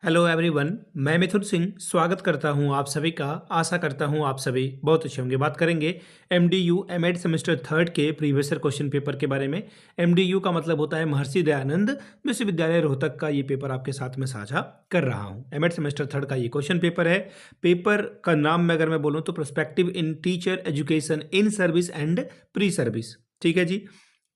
Hello everyone. मैं मिथुन सिंह स्वागत करता हूं आप सभी का। आशा करता हूं आप सभी बहुत अच्छे होंगे। बात करेंगे एमडीयू एमएड सेमेस्टर थर्ड के प्रीवियस ईयर क्वेश्चन पेपर के बारे में। एमडीयू का मतलब होता है महर्षि दयानंद विश्वविद्यालय रोहतक का ये पेपर आपके साथ में साझा कर रहा हूं। एमएड सेमेस्टर थर्ड का ये क्वेश्चन पेपर है। पेपर का नाम में अगर मैं बोलूँ तो perspective in teacher education in service and pre service. ठीक है जी।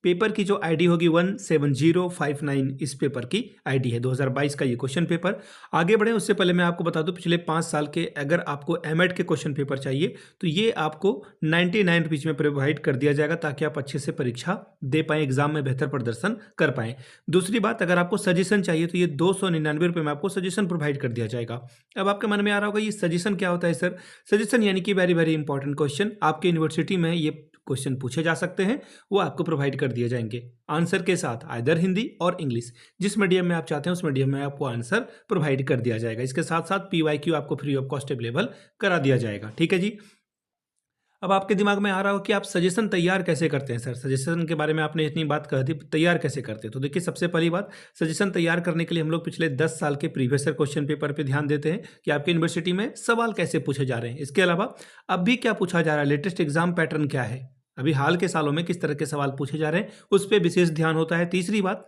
पेपर की जो आईडी होगी 17059 इस पेपर की आईडी है। 2022 का ये क्वेश्चन पेपर। आगे बढ़े उससे पहले मैं आपको बता दूं पिछले 5 साल के अगर आपको एमएड के क्वेश्चन पेपर चाहिए तो ये आपको 99 रुपीज में प्रोवाइड कर दिया जाएगा ताकि आप अच्छे से परीक्षा दे पाएं, एग्जाम में बेहतर प्रदर्शन कर पाएं। दूसरी बात, अगर आपको सजेशन चाहिए तो ये 299 रुपये में आपको सजेशन प्रोवाइड कर दिया जाएगा। अब आपके मन में आ रहा होगा ये सजेशन क्या होता है सर? सजेशन यानी कि वेरी वेरी इंपॉर्टेंट क्वेश्चन आपके यूनिवर्सिटी में ये क्वेश्चन पूछे जा सकते हैं, वो आपको प्रोवाइड कर दिए जाएंगे आंसर के साथ, आइदर हिंदी और इंग्लिश। जिस मीडियम में आप चाहते हैं उस मीडियम में आपको आंसर प्रोवाइड कर दिया जाएगा। इसके साथ साथ पीवाईक्यू आपको फ्री ऑफ कॉस्ट अवेलेबल करा दिया जाएगा। ठीक है जी। अब आपके दिमाग में आ रहा हो कि आप सजेशन तैयार कैसे करते हैं सर? सजेशन के बारे में आपने इतनी बात कही थी, तैयार कैसे करते हैं? तो देखिए, सबसे पहली बात, सजेशन तैयार करने के लिए हम लोग पिछले 10 साल के प्रीवियस ईयर क्वेश्चन पेपर पे ध्यान देते हैं कि आपकी यूनिवर्सिटी में सवाल कैसे पूछे जा रहे हैं। इसके अलावा अब भी क्या पूछा जा रहा है, लेटेस्ट एग्जाम पैटर्न क्या है, अभी हाल के सालों में किस तरह के सवाल पूछे जा रहे हैं, उस पर विशेष ध्यान होता है। तीसरी बात,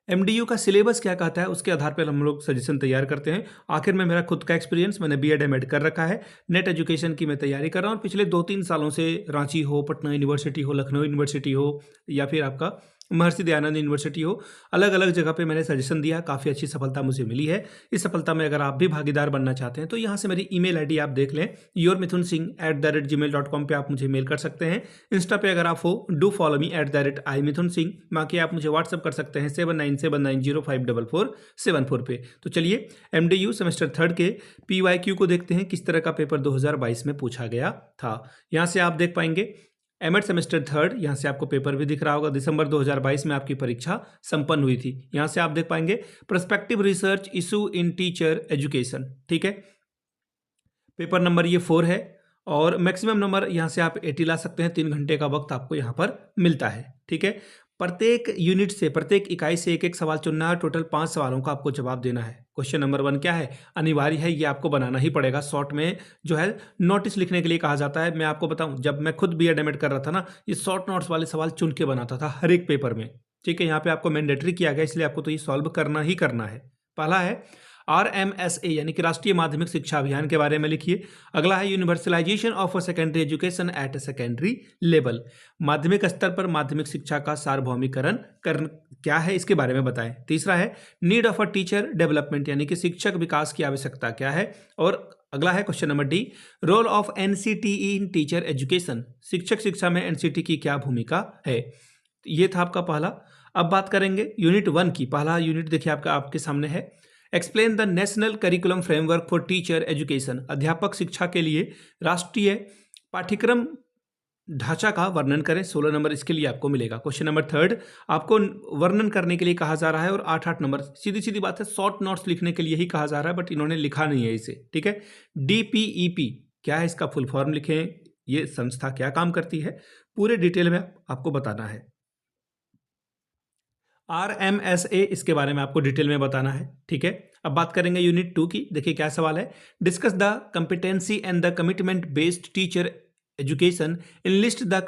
एमडीयू का सिलेबस क्या कहता है, उसके आधार पर हम लोग सजेशन तैयार करते हैं। आखिर में मेरा खुद का एक्सपीरियंस, मैंने बीएड एमएड कर रखा है, नेट एजुकेशन की मैं तैयारी कर रहा हूँ और पिछले 2-3 सालों से रांची हो, पटना यूनिवर्सिटी हो, लखनऊ यूनिवर्सिटी हो या फिर आपका महर्षि दयानंद यूनिवर्सिटी हो, अलग अलग जगह पे मैंने सजेशन दिया। काफ़ी अच्छी सफलता मुझे मिली है। इस सफलता में अगर आप भी भागीदार बनना चाहते हैं तो यहाँ से मेरी ईमेल आईडी आप देख लें, yourmithunsinh@gmail.com पे आप मुझे मेल कर सकते हैं। इंस्टा पे अगर आप हो, डू फॉलो मी @imithunsinh। बाकी आप मुझे व्हाट्सअप कर सकते हैं 7979054474 पे। तो चलिए एमडीयू सेमेस्टर थर्ड के पीवाईक्यू को देखते हैं, किस तरह का पेपर 2022 में पूछा गया था। यहाँ से आप देख पाएंगे एमएड सेमेस्टर थर्ड, यहाँ से आपको पेपर भी दिख रहा होगा। दिसंबर 2022 में आपकी परीक्षा संपन्न हुई थी। यहाँ से आप देख पाएंगे perspective research issue in teacher education. ठीक है, पेपर नंबर ये 4 है और मैक्सिमम नंबर यहाँ से आप 80 ला सकते हैं। 3 घंटे का वक्त आपको यहाँ पर मिलता है। ठीक है, प्रत्येक यूनिट से, प्रत्येक इकाई से एक एक सवाल चुनना है। टोटल 5 सवालों का आपको जवाब देना है। क्वेश्चन नंबर 1 क्या है, अनिवार्य है, ये आपको बनाना ही पड़ेगा। शॉर्ट में जो है नोटिस लिखने के लिए कहा जाता है। मैं आपको बताऊं, जब मैं खुद बीएड एमएड कर रहा था ना, ये शॉर्ट नोट्स वाले सवाल चुन के बनाता था हर एक पेपर में। ठीक है, यहाँ पे आपको मैंडेटरी किया गया, इसलिए आपको तो ये सॉल्व करना ही करना है। पहला है RMSA यानी कि राष्ट्रीय माध्यमिक शिक्षा अभियान के बारे में लिखिए। अगला है universalization of secondary education at secondary level, माध्यमिक स्तर पर माध्यमिक शिक्षा का सार्वभौमिकरण क्या है, इसके बारे में बताएं। तीसरा है need of a teacher development यानी कि शिक्षक विकास की आवश्यकता क्या है। और अगला है question number D, role of NCTE in teacher education, शिक्षक शिक्षा में एनसीटी की क्या भूमिका है। ये था आपका पहला। अब बात करेंगे यूनिट 1 की। पहला यूनिट देखिए आपके सामने है, explain the national curriculum framework for teacher education, अध्यापक शिक्षा के लिए राष्ट्रीय पाठ्यक्रम ढांचा का वर्णन करें। 16 नंबर इसके लिए आपको मिलेगा। क्वेश्चन नंबर 3 आपको वर्णन करने के लिए कहा जा रहा है और 8-8 नंबर, सीधी सीधी बात है, शॉर्ट नोट्स लिखने के लिए ही कहा जा रहा है, बट इन्होंने लिखा नहीं है इसे। ठीक है, DPEP क्या है, इसका फुल फॉर्म लिखें, ये संस्था क्या काम करती है, पूरे डिटेल में आपको बताना है। RMSA इसके बारे में आपको डिटेल में बताना है। ठीक है, अब बात करेंगे यूनिट 2 की। देखिए क्या सवाल है, discuss the competency and the commitment based teacher education, enlist the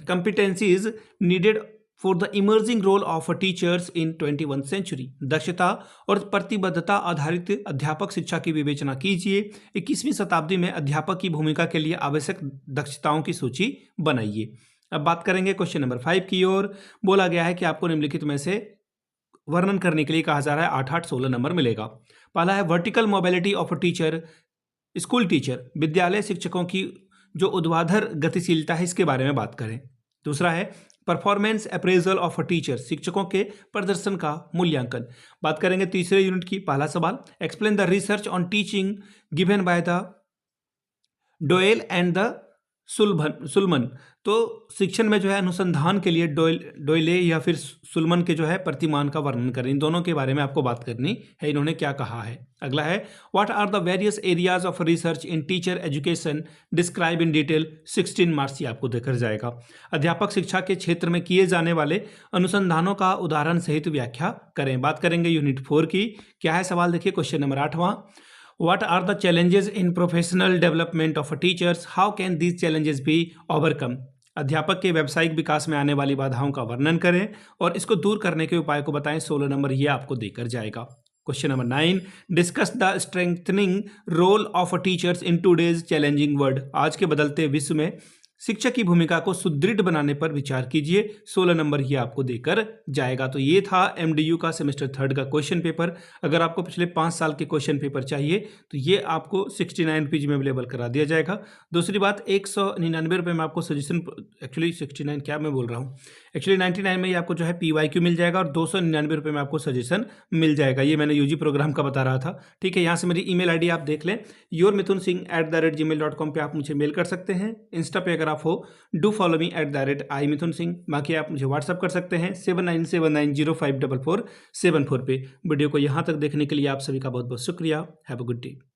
competencies needed for the emerging role of teachers in 21st century, दक्षता और प्रतिबद्धता आधारित अध्यापक शिक्षा की विवेचना कीजिए। 21वीं शताब्दी में अध्यापक की भूमिका के लिए आवश्यक दक्षताओं की सूची बनाइए। अब बात करेंगे क्वेश्चन नंबर 5 की ओर। बोला गया है कि आपको निम्नलिखित में से वर्णन करने के लिए कहा जा रहा है। 8-8-16 नंबर मिलेगा। पहला है vertical mobility of teacher, school teacher, विद्यालय शिक्षकों की जो ऊर्ध्वाधर गतिशीलता है, इसके बारे में बात करें। दूसरा है परफॉर्मेंस अप्रेजल ऑफ टीचर, शिक्षकों के प्रदर्शन का मूल्यांकन। बात करेंगे तीसरे यूनिट की। पहला सवाल, explain the research on teaching given by the Doel and the Sulman. तो शिक्षण में जो है अनुसंधान के लिए डोयले या फिर सुलमन के जो है प्रतिमान का वर्णन करें। इन दोनों के बारे में आपको बात करनी है, इन्होंने क्या कहा है। अगला है what are the various areas of research in teacher education describe in detail. 16 marks ये आपको देकर जाएगा। अध्यापक शिक्षा के क्षेत्र में किए जाने वाले अनुसंधानों का उदाहरण सहित व्याख्या करें। बात करेंगे यूनिट 4 की। क्या है सवाल, देखिए क्वेश्चन नंबर 8वां। What are the challenges in professional development of teachers? How can these challenges be overcome? अध्यापक के व्यावसायिक विकास में आने वाली बाधाओं का वर्णन करें और इसको दूर करने के उपाय को बताएं। 16 नंबर ये आपको देकर जाएगा। Question number 9, discuss the strengthening role of teachers in today's challenging world. आज के बदलते विश्व में शिक्षक की भूमिका को सुदृढ़ बनाने पर विचार कीजिए। 16 नंबर ये आपको देकर जाएगा। तो ये था एमडीयू का सेमेस्टर 3 का क्वेश्चन पेपर। अगर आपको पिछले 5 साल के क्वेश्चन पेपर चाहिए तो ये आपको 69 रुपीज़ में अवेलेबल करा दिया जाएगा। दूसरी बात, 199 रुपये में आपको सजेशन, एक्चुअली 69 क्या मैं बोल रहा हूँ, एक्चुअली 99 में ये आपको जो है PYQ मिल जाएगा और 299 रुपये में आपको सजेशन मिल जाएगा। ये मैंने यूजी प्रोग्राम का बता रहा था, ठीक है। यहाँ से मेरी email ID आप देख लें, yourmithunsingh@gmail.com पे आप मुझे मेल कर सकते हैं। इंस्टा पे अगर आप हो डू फॉलो मी @iMithunSingh। बाकी आप मुझे व्हाट्सअप कर सकते हैं 7979054474 पे। वीडियो को यहाँ तक देखने के लिए आप सभी का बहुत बहुत शुक्रिया। Have a good day.